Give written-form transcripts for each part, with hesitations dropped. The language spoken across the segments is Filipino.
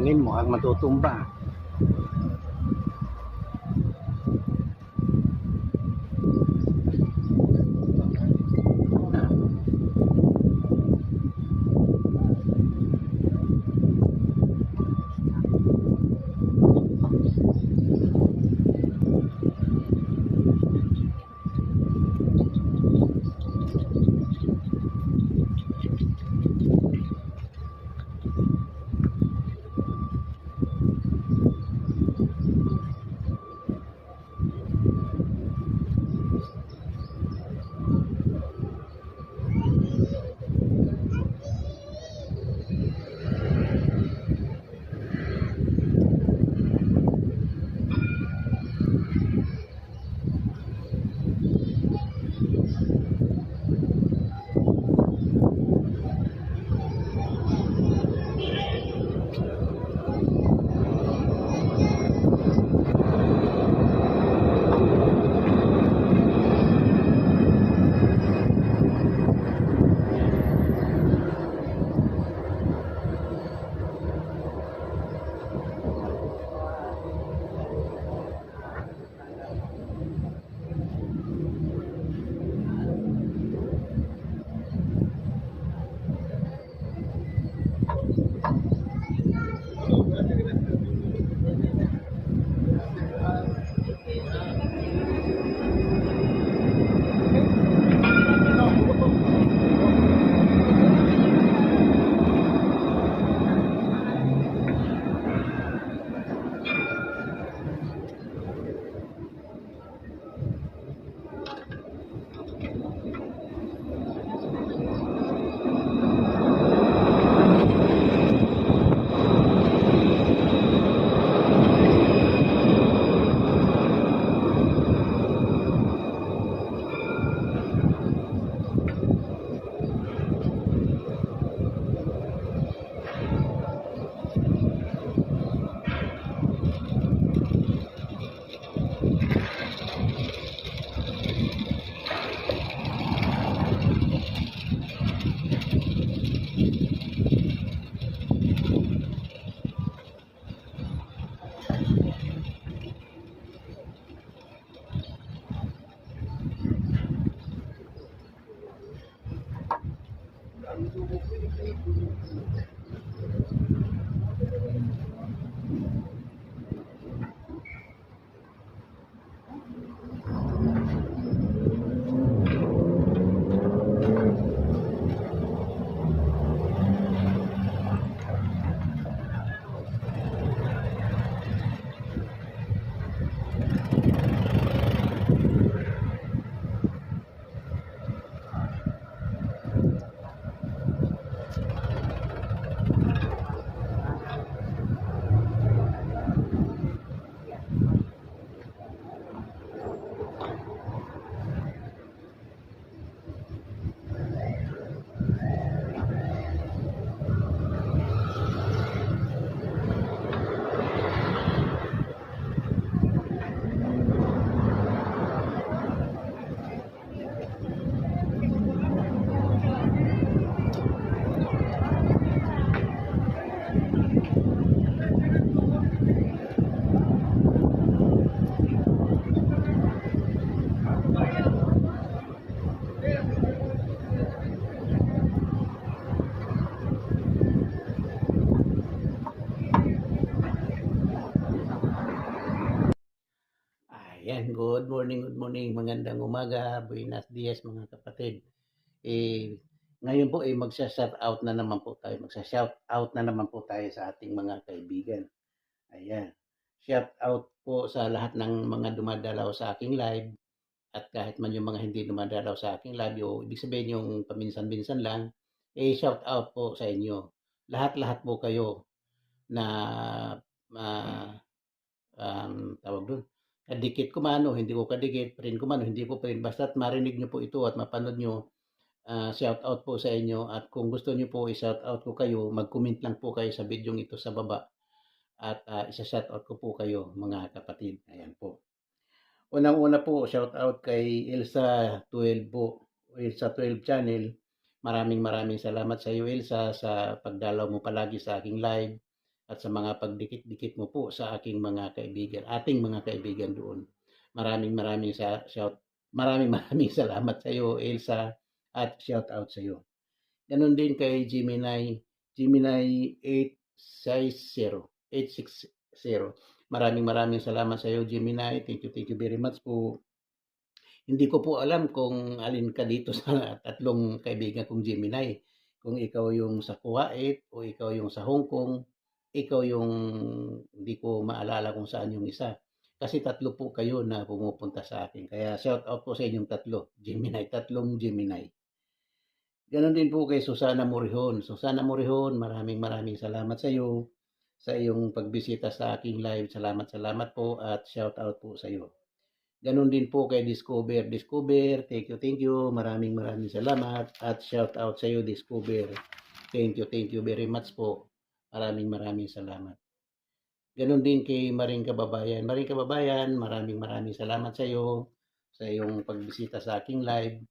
hangin mo ang matutumba. Ayan, good morning, magandang umaga, buenas dias mga kapatid. Ngayon po magsa-shout out na naman po tayo, magsa-shout out na naman po tayo sa ating mga kaibigan. Ayan, shout out po sa lahat ng mga dumadalaw sa aking live at kahit man yung mga hindi dumadalaw sa aking live, o ibig sabihin yung paminsan-minsan lang, shout out po sa inyo. Lahat-lahat po kayo na tawag doon, kadikit ko man o hindi ko kadikit, friend ko man o hindi ko friend, basta't marinig nyo po ito at mapanood nyo, shout out po sa inyo. At kung gusto nyo po i-shout out ko kayo, mag-comment lang po kayo sa video ito sa baba at isa-shout out ko po kayo mga kapatid. Ayan po. Unang-una po, shout out kay Elsa 12 po, Elsa 12 channel. Maraming salamat sa iyo Elsa sa pagdalaw mo palagi sa aking live. at sa mga pagdikit-dikit mo po sa aking mga kaibigan, ating mga kaibigan doon. Maraming maraming salamat sa iyo, Elsa, at shout out sa iyo. Ganon din kay Gemini 860. Maraming salamat sa iyo, Gemini. Thank you very much po. Hindi ko po alam kung alin ka dito sa tatlong kaibigan kong Gemini. Kung ikaw yung sa Kuwait o ikaw yung sa Hong Kong, ikaw yung hindi ko maalala kung saan yung isa. Kasi tatlo po kayo na pumupunta sa akin. Kaya shout out po sa inyong tatlo, Gemini, tatlong Gemini. Ganon din po kay Susana Morihon. Susana Morihon, maraming salamat sa iyo sa iyong pagbisita sa aking live. Salamat po at shout out po sa iyo. Ganon din po kay Discover. Discover, thank you. Maraming salamat at shout out sa iyo, Discover. Thank you very much po. Maraming salamat. Ganon din kay Maring Kababayan. Maring Kababayan, maraming salamat sa iyo sa iyong pagbisita sa aking live.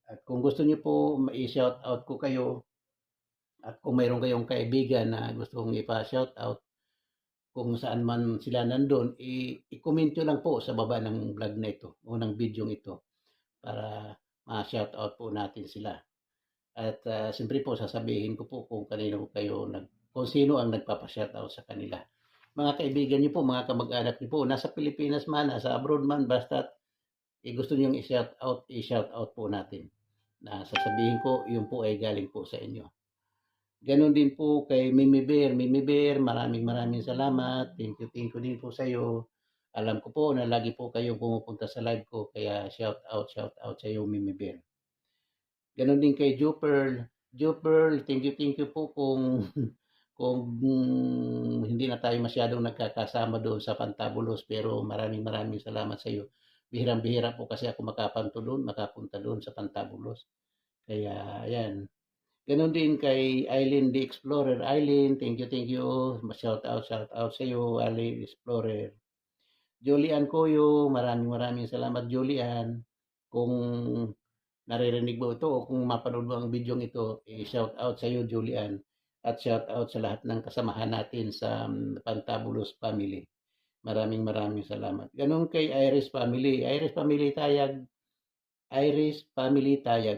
At kung gusto niyo po, i-shout out ko kayo. At kung mayroon kayong kaibigan na gustong ipa-shout out, kung saan man sila nandun, i-comment nyo lang po sa baba ng vlog na ito o ng video ito para ma-shout out po natin sila. At siyempre po sasabihin ko po kung kung sino ang nagpapa-shout out sa kanila. Mga kaibigan niyo po, mga kamag-anak niyo po, nasa Pilipinas man, nasa abroad man, basta gusto niyo i-shout out po natin. Na sasabihin ko, yun po ay galing po sa inyo. Ganon din po kay Mimi Bear. Mimi Bear, maraming salamat. Thank you din po sa iyo. Alam ko po na lagi po kayong pumupunta sa live ko, kaya shout out sa iyo, Mimi Bear. Ganon din kay Joe Pearl, thank you po kung kung hindi na tayo masyadong nagkakasama doon sa Pantabulos, pero maraming salamat sa iyo. Bihirang-bihira po kasi ako makapunta doon sa Pantabulos. Kaya ayan. Ganon din kay Eileen the Explorer. Eileen, thank you. Shout out sa iyo, Eileen Explorer. Julian Koyo, maraming salamat, Julian. Kung naririnig mo ito o kung mapanood mo ang video ito, shout out sa iyo, Julian. At shout out sa lahat ng kasamahan natin sa Pantabulos family. Maraming salamat. Ganon kay Iris family. Iris family Tayag.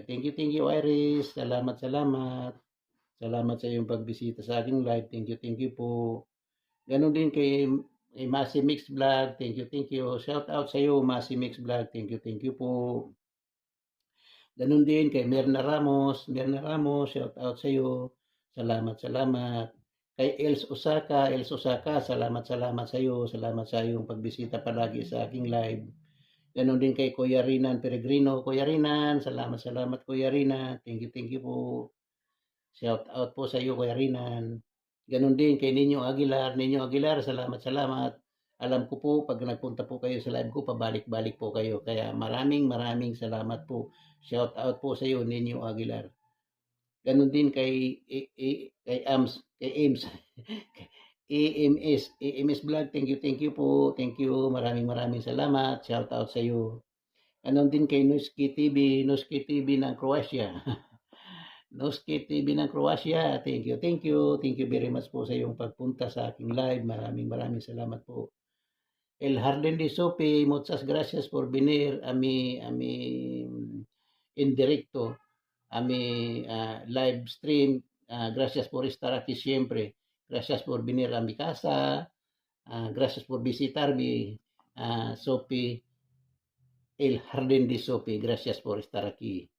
Thank you, Iris. Salamat. Salamat sa iyong pagbisita sa aking live. Thank you po. Ganon din kay Masi Mix Vlog. Thank you. Shout out sa iyo, Masi Mix Vlog. Thank you po. Ganon din kay Merna Ramos. Shout out sa iyo. Salamat. Kay Els Osaka, salamat sa iyo. Salamat sa iyong pagbisita palagi sa aking live. Ganon din kay Kuya Rinan Peregrino. Kuya Rinan, salamat Kuya Rinan. Thank you po. Shout out po sa iyo, Kuya Rinan. Ganon din kay Ninyo Aguilar. Salamat. Alam ko po, pag nagpunta po kayo sa live ko, pabalik-balik po kayo. Kaya maraming salamat po. Shout out po sa iyo, Ninyo Aguilar. Ganon din kay Ames. EMS Vlog, thank you po. Thank you, maraming salamat. Shout out sa iyo. Ganon din kay Nuski TV ng Croatia. Nuski TV ng Croatia, thank you very much po sa iyong pagpunta sa aking live. Maraming salamat po. El Harden de Sope, muchas gracias por venir a mi en directo, a mi live stream. Gracias por estar aquí siempre. Gracias por venir a mi casa. Gracias por visitarme, Sophie, El Jardín de Sophie. Gracias por estar aquí.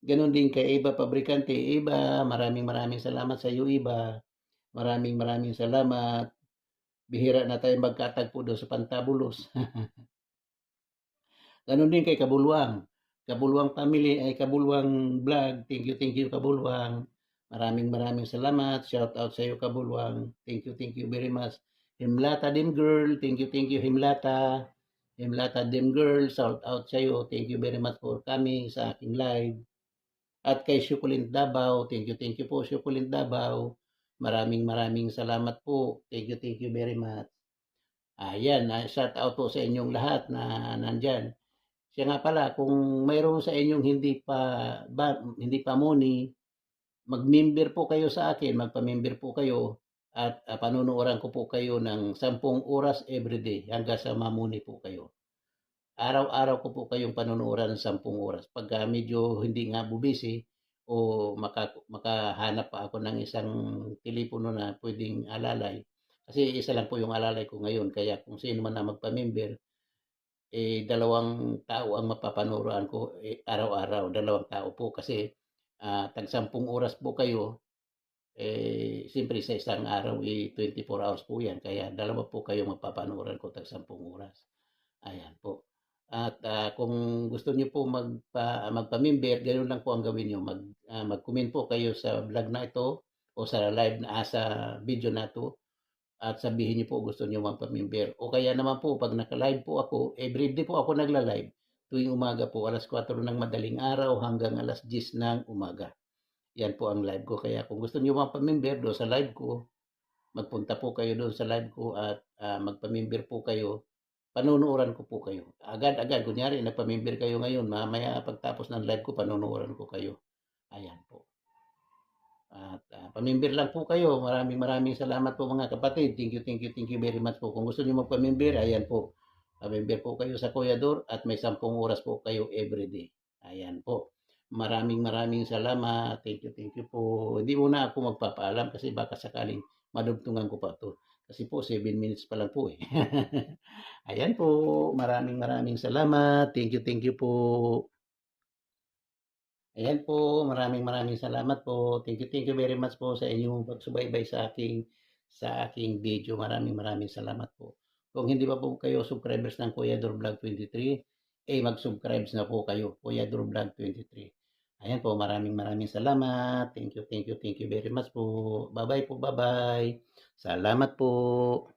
Ganon din kay Eva Pabricante. Eva, maraming salamat sa iyo, Eva. Maraming salamat. Bihira na tayo magkatagpo doon sa Pantabulos. Ganon din kay Kabulwang. Kabulwang family ay Kabulwang vlog. Thank you Kabulwang. Maraming salamat. Shout out sa iyo, Kabulwang. Thank you very much. Himlata Dim Girl. Thank you Himlata. Himlata Dim Girl. Shout out sa iyo. Thank you very much for coming sa aking live. At kay Sukulint Davao. Thank you po, Sukulint Davao. Maraming salamat po. Thank you very much. Ayan, shout out po sa inyong lahat na nandyan. Siya nga pala, kung mayroon sa inyong hindi pa money, mag-member po kayo sa akin, magpa-member po kayo. at panunuoran ko po kayo ng 10 oras everyday hanggang sa mamuni po kayo. Araw-araw ko po kayong panunuoran ng 10 oras. Pagka medyo hindi nga bubisi o makahanap pa ako ng isang telepono na pwedeng alalay, kasi isa lang po yung alalay ko ngayon, kaya kung sino man na magpamember, dalawang tao ang mapapanuran ko araw-araw, dalawang tao po kasi tag 10 oras po kayo, siyempre sa isang araw 24 hours po yan, kaya dalawa po kayo mapapanuran ko tag 10 oras. Ayan po. At kung gusto niyo po magpa-member, ganoon lang po ang gawin niyo. Mag-comment po kayo sa vlog na ito o sa live na sa video na ito at sabihin niyo po gusto niyo magpa-member. O kaya naman po pag naka-live po ako, everyday po ako nagla-live tuwing umaga po, alas 4 ng madaling araw hanggang alas 10 ng umaga. Yan po ang live ko. Kaya kung gusto niyo magpa-member doon sa live ko, magpunta po kayo doon sa live ko at magpa-member po kayo. Panunuoran ko po kayo. Agad-agad, kunyari, nagpa-member kayo ngayon, mamaya pagtapos ng live ko, panunuoran ko kayo. Ayan po. At pamember lang po kayo. Maraming salamat po mga kapatid. Thank you very much po. Kung gusto niyo magpa-member, ayan po. Pamember po kayo sa Kuya Dor at may 10 oras po kayo everyday. Ayan po. Maraming salamat. Thank you po. Hindi muna ako magpapaalam kasi baka sakaling madugtungan ko pa to. Kasi po 7 minutes pa lang po eh. Ayan po. Maraming salamat. Thank you po. Ayan po, maraming salamat po. Thank you very much po sa inyong pagsubaybay sa aking video. Maraming salamat po. Kung hindi pa po kayo subscribers ng Kuya Dor Vlog 23, mag-subscribe na po kayo, Kuya Dor Vlog 23. Ayan po, maraming salamat. Thank you very much po. Bye-bye po, bye-bye. Salamat po.